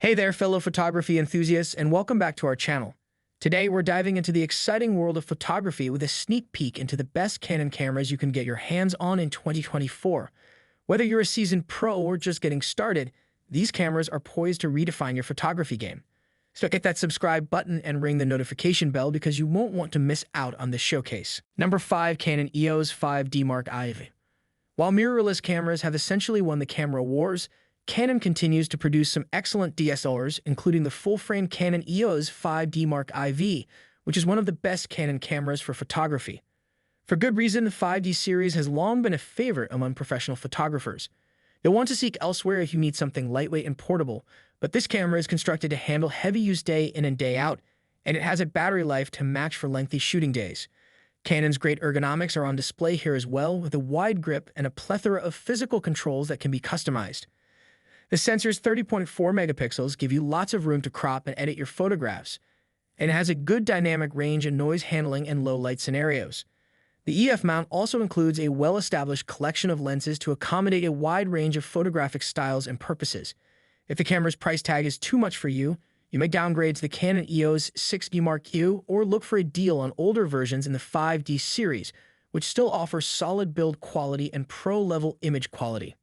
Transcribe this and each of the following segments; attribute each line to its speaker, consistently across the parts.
Speaker 1: Hey there, fellow photography enthusiasts, and welcome back to our channel. Today, we're diving into the exciting world of photography with a sneak peek into the best Canon cameras you can get your hands on in 2024. Whether you're a seasoned pro or just getting started, these cameras are poised to redefine your photography game. So hit that subscribe button and ring the notification bell because you won't want to miss out on this showcase. Number 5. Canon EOS 5D Mark IV. While mirrorless cameras have essentially won the camera wars, Canon continues to produce some excellent DSLRs, including the full-frame Canon EOS 5D Mark IV, which is one of the best Canon cameras for photography. For good reason, the 5D series has long been a favorite among professional photographers. You'll want to seek elsewhere if you need something lightweight and portable, but this camera is constructed to handle heavy use day in and day out, and it has a battery life to match for lengthy shooting days. Canon's great ergonomics are on display here as well, with a wide grip and a plethora of physical controls that can be customized. The sensor's 30.4 megapixels give you lots of room to crop and edit your photographs, and it has a good dynamic range in noise handling and low-light scenarios. The EF mount also includes a well-established collection of lenses to accommodate a wide range of photographic styles and purposes. If the camera's price tag is too much for you, you may downgrade to the Canon EOS 6D Mark II or look for a deal on older versions in the 5D series, which still offers solid build quality and pro-level image quality.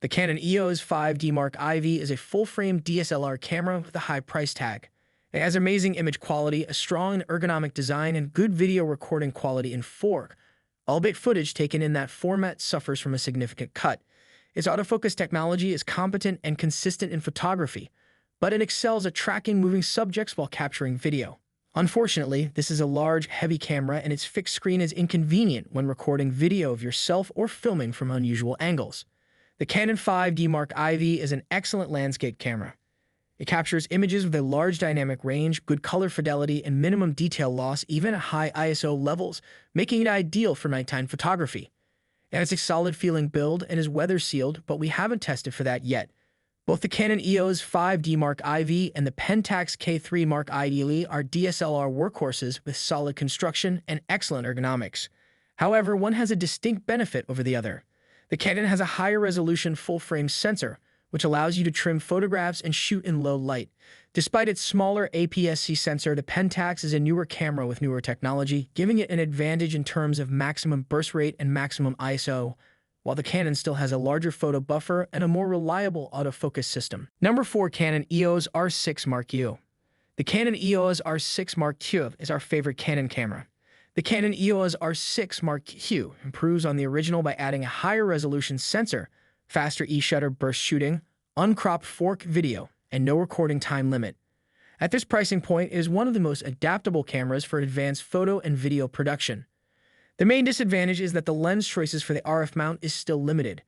Speaker 1: The Canon EOS 5D Mark IV is a full-frame DSLR camera with a high price tag. It has amazing image quality, a strong and ergonomic design, and good video recording quality in 4K, albeit footage taken in that format suffers from a significant cut. Its autofocus technology is competent and consistent in photography, but it excels at tracking moving subjects while capturing video. Unfortunately, this is a large, heavy camera, and its fixed screen is inconvenient when recording video of yourself or filming from unusual angles. The Canon 5D Mark IV is an excellent landscape camera. It captures images with a large dynamic range, good color fidelity, and minimum detail loss even at high ISO levels, making it ideal for nighttime photography. It has a solid-feeling build and is weather-sealed, but we haven't tested for that yet. Both the Canon EOS 5D Mark IV and the Pentax K3 Mark Ideally are DSLR workhorses with solid construction and excellent ergonomics. However, one has a distinct benefit over the other. The Canon has a higher resolution full-frame sensor, which allows you to trim photographs and shoot in low light. Despite its smaller APS-C sensor, the Pentax is a newer camera with newer technology, giving it an advantage in terms of maximum burst rate and maximum ISO, while the Canon still has a larger photo buffer and a more reliable autofocus system. Number 4. Canon EOS R6 Mark II. The Canon EOS R6 Mark II is our favorite Canon camera. The Canon EOS R6 Mark II improves on the original by adding a higher resolution sensor, faster E-shutter burst shooting, uncropped 4K video, and no recording time limit. At this pricing point, it is one of the most adaptable cameras for advanced photo and video production. The main disadvantage is that the lens choices for the RF mount is still limited.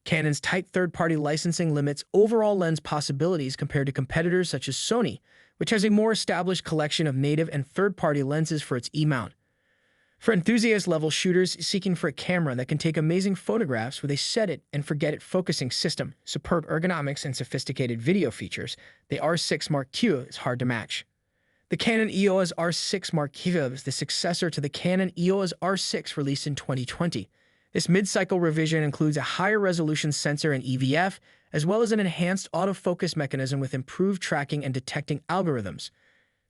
Speaker 1: Canon's tight third-party licensing limits overall lens possibilities compared to competitors such as Sony, which has a more established collection of native and third-party lenses for its E-mount. For enthusiast-level shooters seeking for a camera that can take amazing photographs with a set-it-and-forget-it focusing system, superb ergonomics, and sophisticated video features, the R6 Mark II is hard to match. The Canon EOS R6 Mark II is the successor to the Canon EOS R6 released in 2020. This mid-cycle revision includes a higher resolution sensor and EVF, as well as an enhanced autofocus mechanism with improved tracking and detecting algorithms.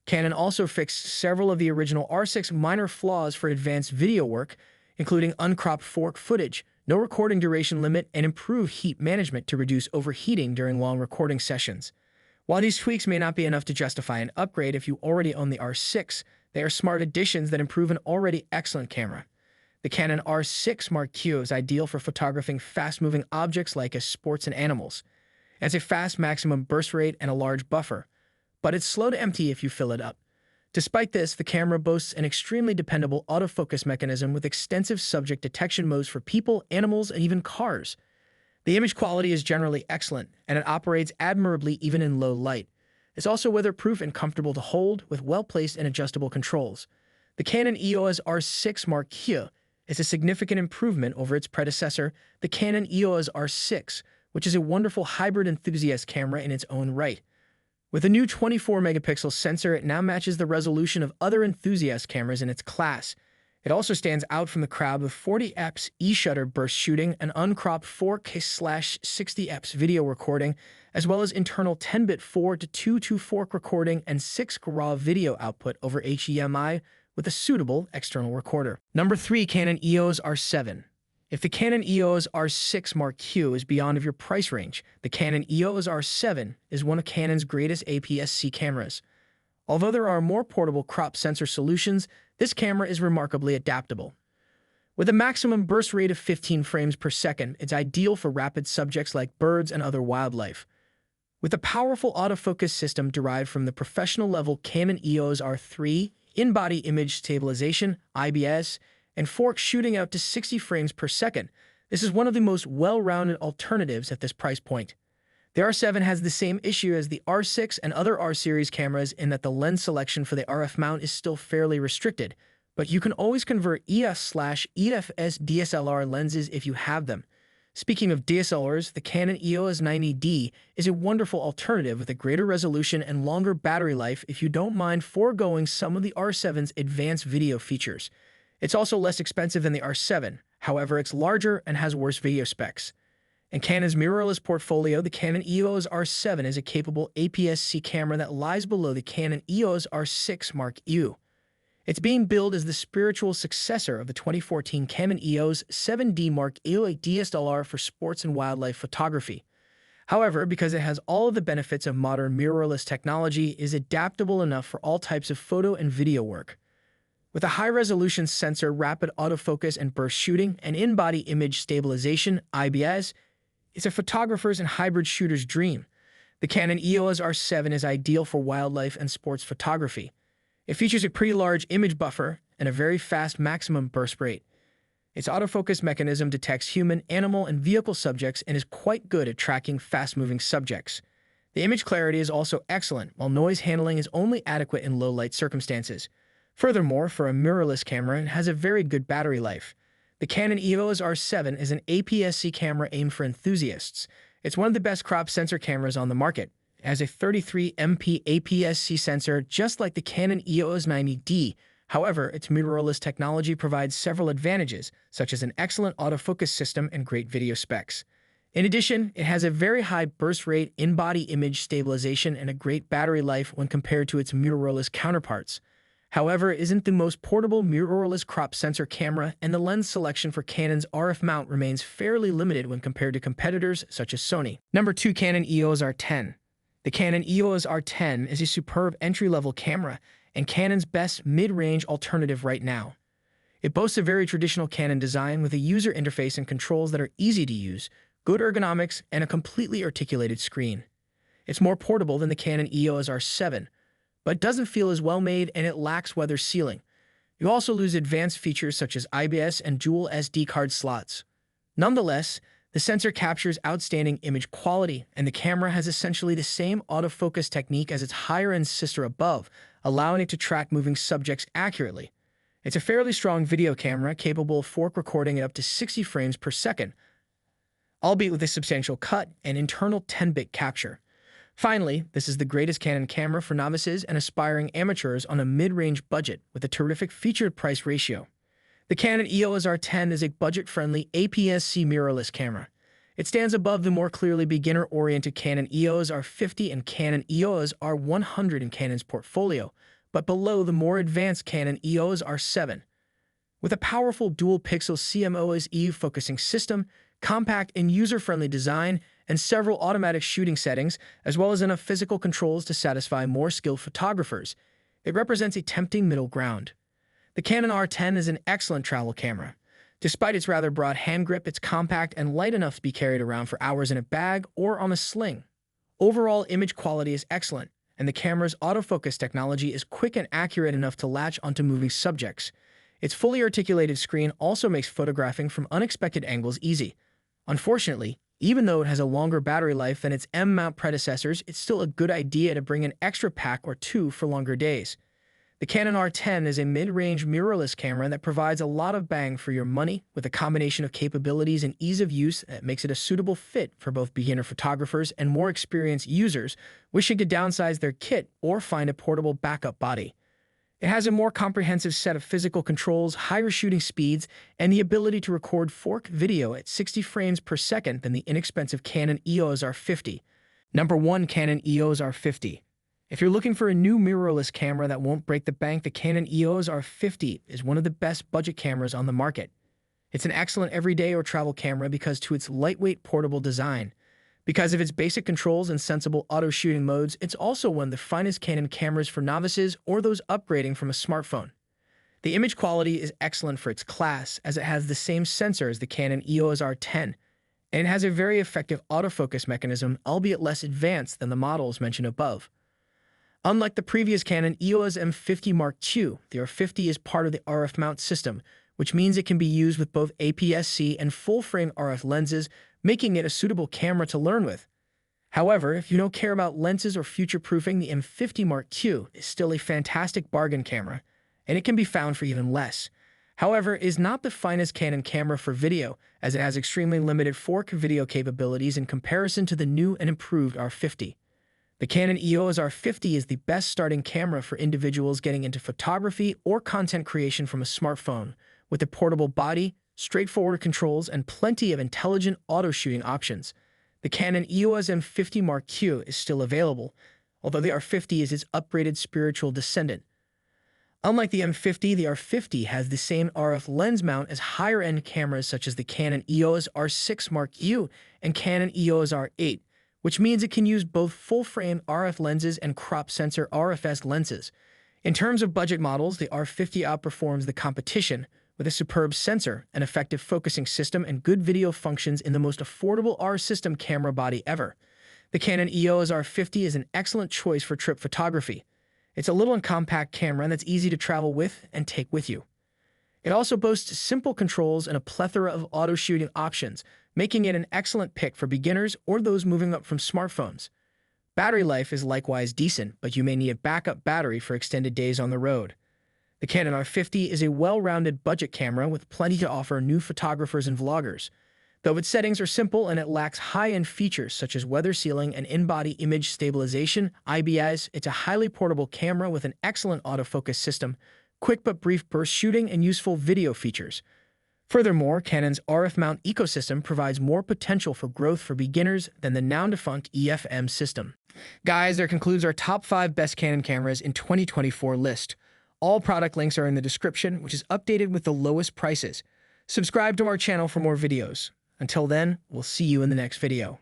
Speaker 1: Canon also fixed several of the original R6 minor flaws for advanced video work, including uncropped 4K footage, no recording duration limit, and improved heat management to reduce overheating during long recording sessions. While these tweaks may not be enough to justify an upgrade if you already own the R6, they are smart additions that improve an already excellent camera. The Canon R6 Mark II is ideal for photographing fast-moving objects like sports and animals. It has a fast maximum burst rate and a large buffer, but it's slow to empty if you fill it up. Despite this, the camera boasts an extremely dependable autofocus mechanism with extensive subject detection modes for people, animals, and even cars. The image quality is generally excellent, and it operates admirably even in low light. It's also weatherproof and comfortable to hold, with well-placed and adjustable controls. The Canon EOS R6 Mark II is a significant improvement over its predecessor, the Canon EOS R6, which is a wonderful hybrid enthusiast camera in its own right. With a new 24-megapixel sensor, it now matches the resolution of other enthusiast cameras in its class. It also stands out from the crowd with 40x E-shutter burst shooting and uncropped 4K/60x video recording, as well as internal 10-bit 4-to-2 fork recording and 6 raw video output over HDMI with a suitable external recorder. Number 3. Canon EOS R7. If the Canon EOS R6 Mark II is beyond of your price range, the Canon EOS R7 is one of Canon's greatest APS-C cameras. Although there are more portable crop sensor solutions, this camera is remarkably adaptable. With a maximum burst rate of 15 frames per second, it's ideal for rapid subjects like birds and other wildlife. With a powerful autofocus system derived from the professional-level Canon EOS R3, in-body image stabilization, IBS, and fork shooting out to 60 frames per second, this is one of the most well-rounded alternatives at this price point. The R7 has the same issue as the R6 and other R-series cameras in that the lens selection for the RF mount is still fairly restricted, but you can always convert EF/EFS DSLR lenses if you have them. Speaking of DSLRs, the Canon EOS 90D is a wonderful alternative with a greater resolution and longer battery life if you don't mind foregoing some of the R7's advanced video features. It's also less expensive than the R7, however it's larger and has worse video specs. In Canon's mirrorless portfolio, the Canon EOS R7 is a capable APS-C camera that lies below the Canon EOS R6 Mark II. It's being billed as the spiritual successor of the 2014 Canon EOS 7D Mark II DSLR for sports and wildlife photography. However, because it has all of the benefits of modern mirrorless technology, it is adaptable enough for all types of photo and video work. With a high-resolution sensor, rapid autofocus and burst shooting, and in-body image stabilization, IBS, it's a photographer's and hybrid shooter's dream. The Canon EOS R7 is ideal for wildlife and sports photography. It features a pretty large image buffer and a very fast maximum burst rate. Its autofocus mechanism detects human, animal, and vehicle subjects and is quite good at tracking fast-moving subjects. The image clarity is also excellent, while noise handling is only adequate in low-light circumstances. Furthermore, for a mirrorless camera, it has a very good battery life. The Canon EOS R7 is an APS-C camera aimed for enthusiasts. It's one of the best crop sensor cameras on the market. It has a 33MP APS-C sensor just like the Canon EOS 90D. However, its mirrorless technology provides several advantages, such as an excellent autofocus system and great video specs. In addition, it has a very high burst rate, in-body image stabilization, and a great battery life when compared to its mirrorless counterparts. However, it isn't the most portable mirrorless crop sensor camera, and the lens selection for Canon's RF mount remains fairly limited when compared to competitors such as Sony. Number 2. Canon EOS R10. The Canon EOS R10 is a superb entry-level camera and Canon's best mid-range alternative right now. It boasts a very traditional Canon design with a user interface and controls that are easy to use, good ergonomics, and a completely articulated screen. It's more portable than the Canon EOS R7, but doesn't feel as well made and it lacks weather sealing. You also lose advanced features such as IBS and dual SD card slots. Nonetheless, the sensor captures outstanding image quality, and the camera has essentially the same autofocus technique as its higher-end sister above, allowing it to track moving subjects accurately. It's a fairly strong video camera capable of fork recording at up to 60 frames per second, albeit with a substantial cut and internal 10-bit capture. Finally, this is the greatest Canon camera for novices and aspiring amateurs on a mid-range budget with a terrific featured-price ratio. The Canon EOS R10 is a budget-friendly APS-C mirrorless camera. It stands above the more clearly beginner-oriented Canon EOS R50 and Canon EOS R100 in Canon's portfolio, but below the more advanced Canon EOS R7. With a powerful dual-pixel CMOS focusing system, compact and user-friendly design, and several automatic shooting settings, as well as enough physical controls to satisfy more skilled photographers, it represents a tempting middle ground. The Canon R10 is an excellent travel camera. Despite its rather broad hand grip, it's compact and light enough to be carried around for hours in a bag or on a sling. Overall image quality is excellent, and the camera's autofocus technology is quick and accurate enough to latch onto moving subjects. Its fully articulated screen also makes photographing from unexpected angles easy. Unfortunately, even though it has a longer battery life than its M-mount predecessors, it's still a good idea to bring an extra pack or two for longer days. The Canon R10 is a mid-range mirrorless camera that provides a lot of bang for your money with a combination of capabilities and ease of use that makes it a suitable fit for both beginner photographers and more experienced users wishing to downsize their kit or find a portable backup body. It has a more comprehensive set of physical controls, higher shooting speeds, and the ability to record fork video at 60 frames per second than the inexpensive Canon EOS R50. Number 1. Canon EOS R50. If you're looking for a new mirrorless camera that won't break the bank, the Canon EOS R50 is one of the best budget cameras on the market. It's an excellent everyday or travel camera because to its lightweight portable design. Because of its basic controls and sensible auto shooting modes, it's also one of the finest Canon cameras for novices or those upgrading from a smartphone. The image quality is excellent for its class, as it has the same sensor as the Canon EOS R10, and it has a very effective autofocus mechanism, albeit less advanced than the models mentioned above. Unlike the previous Canon EOS M50 Mark II, the R50 is part of the RF mount system, which means it can be used with both APS-C and full-frame RF lenses, making it a suitable camera to learn with. However, if you don't care about lenses or future-proofing, the M50 Mark II is still a fantastic bargain camera, and it can be found for even less. However, it is not the finest Canon camera for video, as it has extremely limited 4K video capabilities in comparison to the new and improved R50. The Canon EOS R50 is the best starting camera for individuals getting into photography or content creation from a smartphone, with a portable body, straightforward controls, and plenty of intelligent auto-shooting options. The Canon EOS M50 Mark II is still available, although the R50 is its upgraded spiritual descendant. Unlike the M50, the R50 has the same RF lens mount as higher-end cameras such as the Canon EOS R6 Mark U and Canon EOS R8, which means it can use both full-frame RF lenses and crop sensor RFS lenses. In terms of budget models, the R50 outperforms the competition with a superb sensor, an effective focusing system, and good video functions in the most affordable R system camera body ever. The Canon EOS R50 is an excellent choice for trip photography. It's a little and compact camera that's easy to travel with and take with you. It also boasts simple controls and a plethora of auto-shooting options, making it an excellent pick for beginners or those moving up from smartphones. Battery life is likewise decent, but you may need a backup battery for extended days on the road. The Canon R50 is a well-rounded budget camera with plenty to offer new photographers and vloggers. Though its settings are simple and it lacks high-end features such as weather sealing and in-body image stabilization (IBIs), it's a highly portable camera with an excellent autofocus system, quick but brief burst shooting, and useful video features. Furthermore, Canon's RF mount ecosystem provides more potential for growth for beginners than the now-defunct EFM system. Guys, that concludes our top 5 best Canon cameras in 2024 list. All product links are in the description, which is updated with the lowest prices. Subscribe to our channel for more videos. Until then, we'll see you in the next video.